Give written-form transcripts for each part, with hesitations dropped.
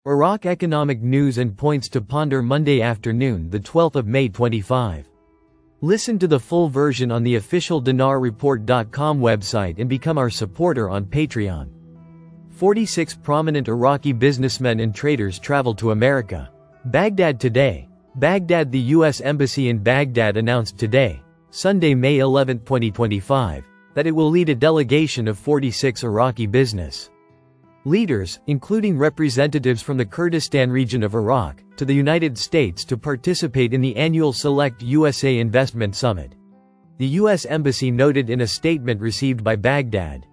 Iraq economic news and points to ponder Monday afternoon, the 12th of May 25. Listen to the full version on the official dinarreport.com website and become our supporter on Patreon. 46 prominent Iraqi businessmen and traders travel to America. Baghdad today. Baghdad. The U.S. Embassy in Baghdad announced today, Sunday, May 11, 2025, that it will lead a delegation of 46 Iraqi business leaders, including representatives from the Kurdistan region of Iraq, to the United States to participate in the annual Select USA Investment Summit. The U.S. Embassy noted in a statement received by Baghdad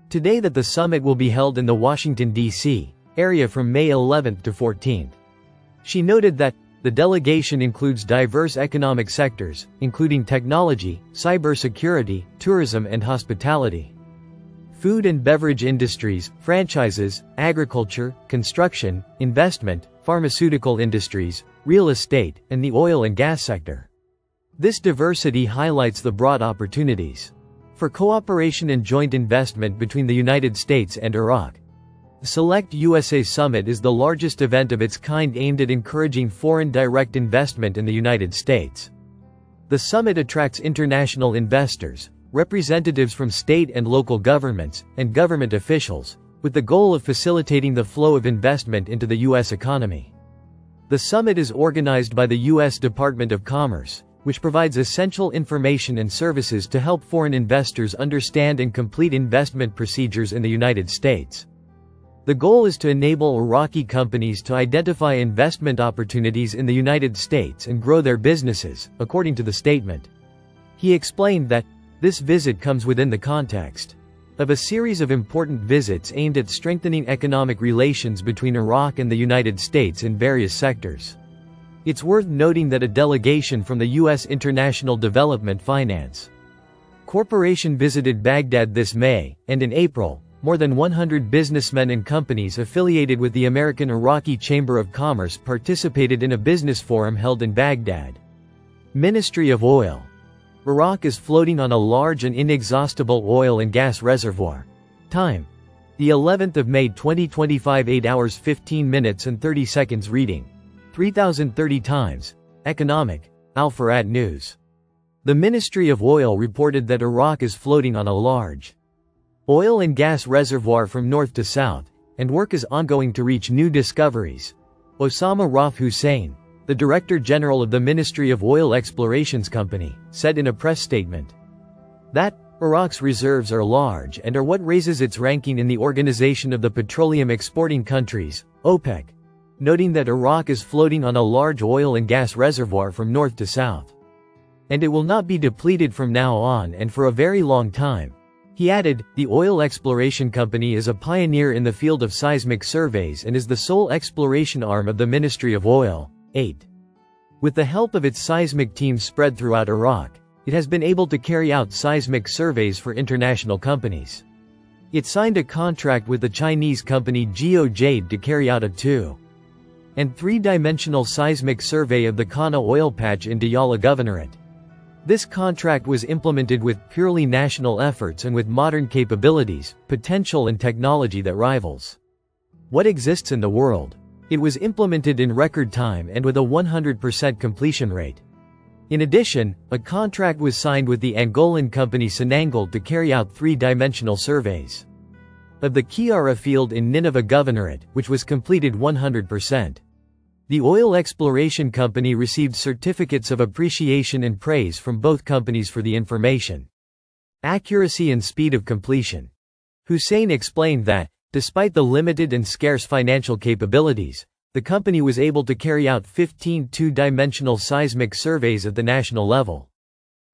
today that the summit will be held in the Washington, D.C. area from May 11 to 14. She noted that the delegation includes diverse economic sectors, including technology, cybersecurity, tourism and hospitality, food and beverage industries, franchises, agriculture, construction, investment, pharmaceutical industries, real estate, and the oil and gas sector. This diversity highlights the broad opportunities for cooperation and joint investment between the United States and Iraq. The Select USA Summit is the largest event of its kind aimed at encouraging foreign direct investment in the United States. The summit attracts international investors, representatives from state and local governments, and government officials, with the goal of facilitating the flow of investment into the U.S. economy. The summit is organized by the U.S. Department of Commerce, which provides essential information and services to help foreign investors understand and complete investment procedures in the United States. The goal is to enable Iraqi companies to identify investment opportunities in the United States and grow their businesses, according to the statement. He explained that this visit comes within the context of a series of important visits aimed at strengthening economic relations between Iraq and the United States in various sectors. It's worth noting that a delegation from the U.S. International Development Finance Corporation visited Baghdad this May, and in April, more than 100 businessmen and companies affiliated with the American Iraqi Chamber of Commerce participated in a business forum held in Baghdad. Ministry of Oil. Iraq is floating on a large and inexhaustible oil and gas reservoir. Time: the 11th of May 2025, 8 hours 15 minutes and 30 seconds. Reading: 3030 times. Economic. Al-Farad News. The Ministry of Oil reported that Iraq is floating on a large oil and gas reservoir from north to south, and work is ongoing to reach new discoveries. Osama Raf Hussein, the Director General of the Ministry of Oil Explorations Company, said in a press statement that Iraq's reserves are large and are what raises its ranking in the Organization of the Petroleum Exporting Countries, OPEC, noting that Iraq is floating on a large oil and gas reservoir from north to south, and it will not be depleted from now on and for a very long time. He added, the Oil Exploration Company is a pioneer in the field of seismic surveys and is the sole exploration arm of the Ministry of Oil. 8. With the help of its seismic teams spread throughout Iraq, it has been able to carry out seismic surveys for international companies. It signed a contract with the Chinese company GeoJade to carry out a 2- and 3-dimensional seismic survey of the Kana oil patch in Diyala Governorate. This contract was implemented with purely national efforts and with modern capabilities, potential and technology that rivals what exists in the world. It was implemented in record time and with a 100% completion rate. In addition, a contract was signed with the Angolan company Sinangle to carry out 3-dimensional surveys of the Kiara field in Nineveh Governorate, which was completed 100%. The Oil Exploration Company received certificates of appreciation and praise from both companies for the information, accuracy and speed of completion. Hussein explained that, despite the limited and scarce financial capabilities, the company was able to carry out 15 2-dimensional seismic surveys at the national level,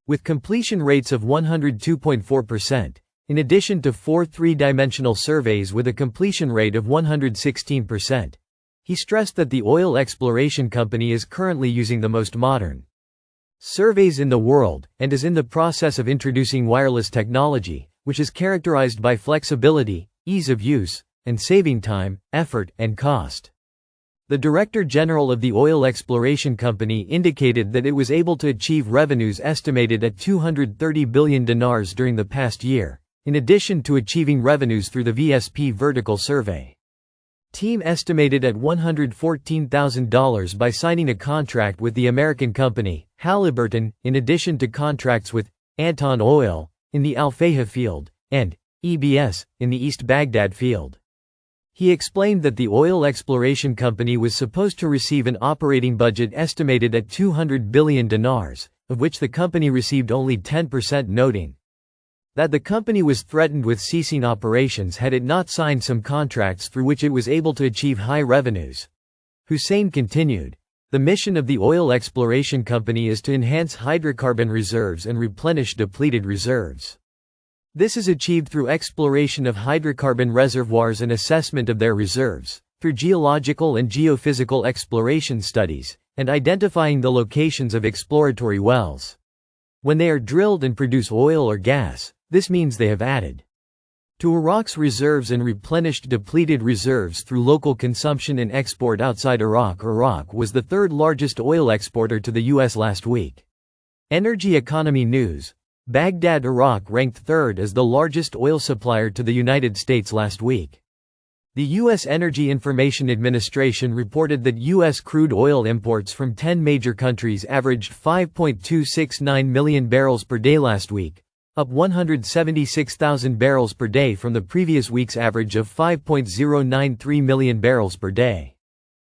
with completion rates of 102.4%, in addition to 4 3-dimensional surveys with a completion rate of 116%. He stressed that the Oil Exploration Company is currently using the most modern surveys in the world, and is in the process of introducing wireless technology, which is characterized by flexibility, ease of use, and saving time, effort, and cost. The Director General of the Oil Exploration Company indicated that it was able to achieve revenues estimated at 230 billion dinars during the past year, in addition to achieving revenues through the VSP vertical survey. Team estimated at $114,000 by signing a contract with the American company, Halliburton, in addition to contracts with Anton Oil, in the Al Fayha field, and EBS, in the East Baghdad field. He explained that the oil exploration company was supposed to receive an operating budget estimated at 200 billion dinars, of which the company received only 10%, noting that the company was threatened with ceasing operations had it not signed some contracts through which it was able to achieve high revenues. Hussein continued, "The mission of the oil exploration company is to enhance hydrocarbon reserves and replenish depleted reserves. This is achieved through exploration of hydrocarbon reservoirs and assessment of their reserves, through geological and geophysical exploration studies, and identifying the locations of exploratory wells. When they are drilled and produce oil or gas, this means they have added to Iraq's reserves and replenished depleted reserves through local consumption and export outside Iraq." Iraq was the third largest oil exporter to the U.S. last week. Energy Economy News: Baghdad, Iraq ranked third as the largest oil supplier to the United States last week. The U.S. Energy Information Administration reported that U.S. crude oil imports from 10 major countries averaged 5.269 million barrels per day last week, up 176,000 barrels per day from the previous week's average of 5.093 million barrels per day.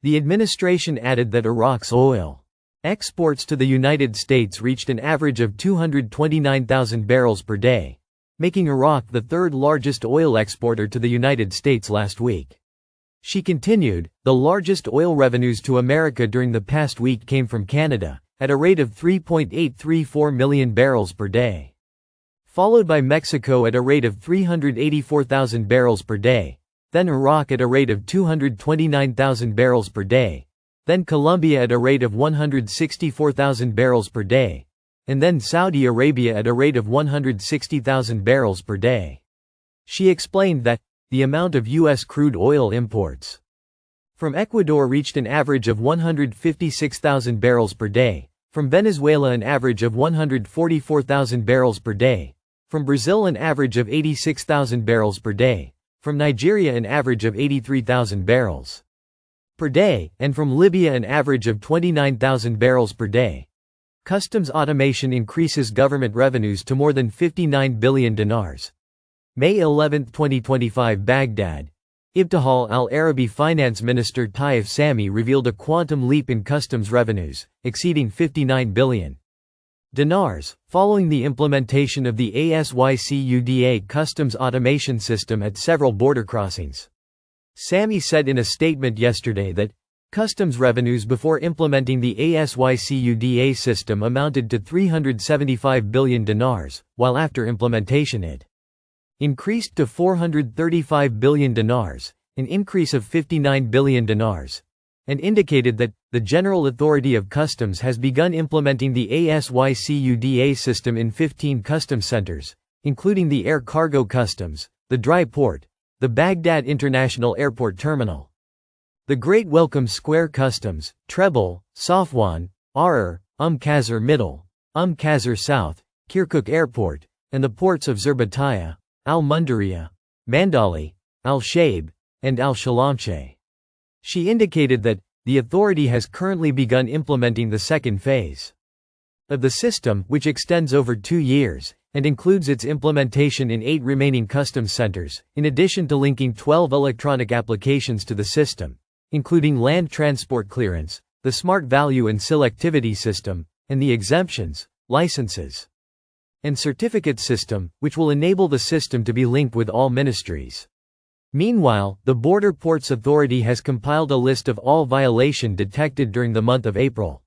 The administration added that Iraq's oil exports to the United States reached an average of 229,000 barrels per day, making Iraq the third largest oil exporter to the United States last week. She continued, "The largest oil revenues to America during the past week came from Canada, at a rate of 3.834 million barrels per day. Followed by Mexico at a rate of 384,000 barrels per day, then Iraq at a rate of 229,000 barrels per day, then Colombia at a rate of 164,000 barrels per day, and then Saudi Arabia at a rate of 160,000 barrels per day." She explained that the amount of U.S. crude oil imports from Ecuador reached an average of 156,000 barrels per day, from Venezuela an average of 144,000 barrels per day, from Brazil an average of 86,000 barrels per day, from Nigeria an average of 83,000 barrels per day, and from Libya an average of 29,000 barrels per day. Customs automation increases government revenues to more than 59 billion dinars. May 11, 2025, Baghdad. Ibtihal al-Arabi Finance Minister Taif Sami revealed a quantum leap in customs revenues, exceeding 59 billion dinars, following the implementation of the ASYCUDA customs automation system at several border crossings. Sami said in a statement yesterday that customs revenues before implementing the ASYCUDA system amounted to 375 billion dinars, while after implementation it increased to 435 billion dinars, an increase of 59 billion dinars, and indicated that the General Authority of Customs has begun implementing the ASYCUDA system in 15 customs centers, including the Air Cargo Customs, the Dry Port, the Baghdad International Airport Terminal, the Great Welcome Square Customs, Trebel, Safwan, Arar, Qasr Middle, Qasr South, Kirkuk Airport, and the ports of Zurbataya, Al-Mundariya, Mandali, Al-Shaib, and Al-Shalamche. She indicated that the authority has currently begun implementing the second phase of the system, which extends over 2 years, and includes its implementation in 8 remaining customs centers, in addition to linking 12 electronic applications to the system, including land transport clearance, the smart value and selectivity system, and the exemptions, licenses, and certificate system, which will enable the system to be linked with all ministries. Meanwhile, the Border Ports Authority has compiled a list of all violations detected during the month of April.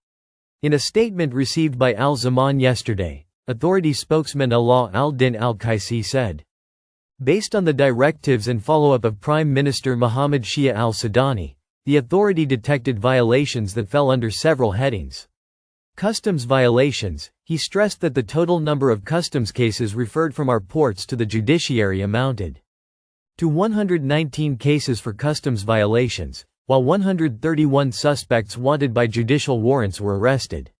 In a statement received by Al Zaman yesterday, authority spokesman Alaa al-Din al-Qaisi said, "Based on the directives and follow-up of Prime Minister Mohammed Shia al-Sudani, the authority detected violations that fell under several headings. Customs violations." He stressed that the total number of customs cases referred from our ports to the judiciary amounted to 119 cases for customs violations, while 131 suspects wanted by judicial warrants were arrested.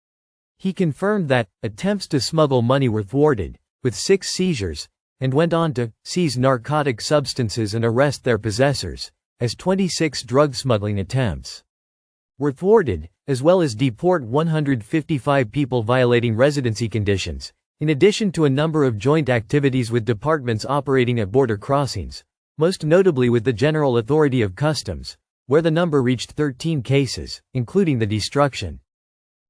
He confirmed that attempts to smuggle money were thwarted, with 6 seizures, and went on to seize narcotic substances and arrest their possessors, as 26 drug smuggling attempts were thwarted, as well as deport 155 people violating residency conditions, in addition to a number of joint activities with departments operating at border crossings, most notably with the General Authority of Customs, where the number reached 13 cases, including the destruction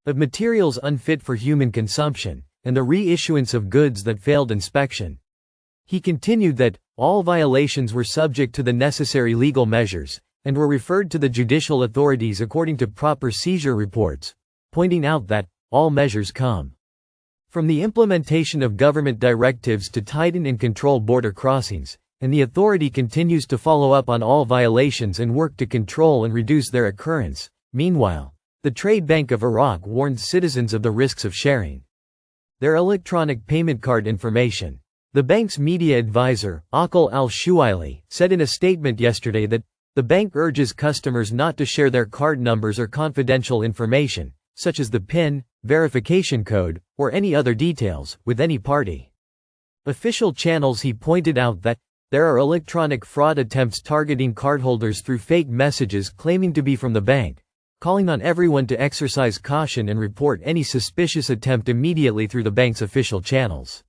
of materials unfit for human consumption, and the reissuance of goods that failed inspection. He continued that all violations were subject to the necessary legal measures, and were referred to the judicial authorities according to proper seizure reports, pointing out that all measures come from the implementation of government directives to tighten and control border crossings, and the authority continues to follow up on all violations and work to control and reduce their occurrence. Meanwhile, the Trade Bank of Iraq warned citizens of the risks of sharing their electronic payment card information. The bank's media advisor, Aqil al-Shuaili, said in a statement yesterday that the bank urges customers not to share their card numbers or confidential information, such as the PIN, verification code, or any other details, with any party. Official channels. He pointed out that there are electronic fraud attempts targeting cardholders through fake messages claiming to be from the bank, calling on everyone to exercise caution and report any suspicious attempt immediately through the bank's official channels.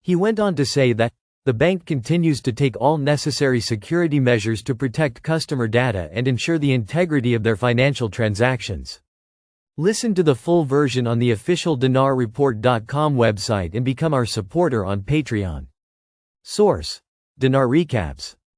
He went on to say that the bank continues to take all necessary security measures to protect customer data and ensure the integrity of their financial transactions. Listen to the full version on the official dinarreport.com website and become our supporter on Patreon. Source: Dinar Recaps.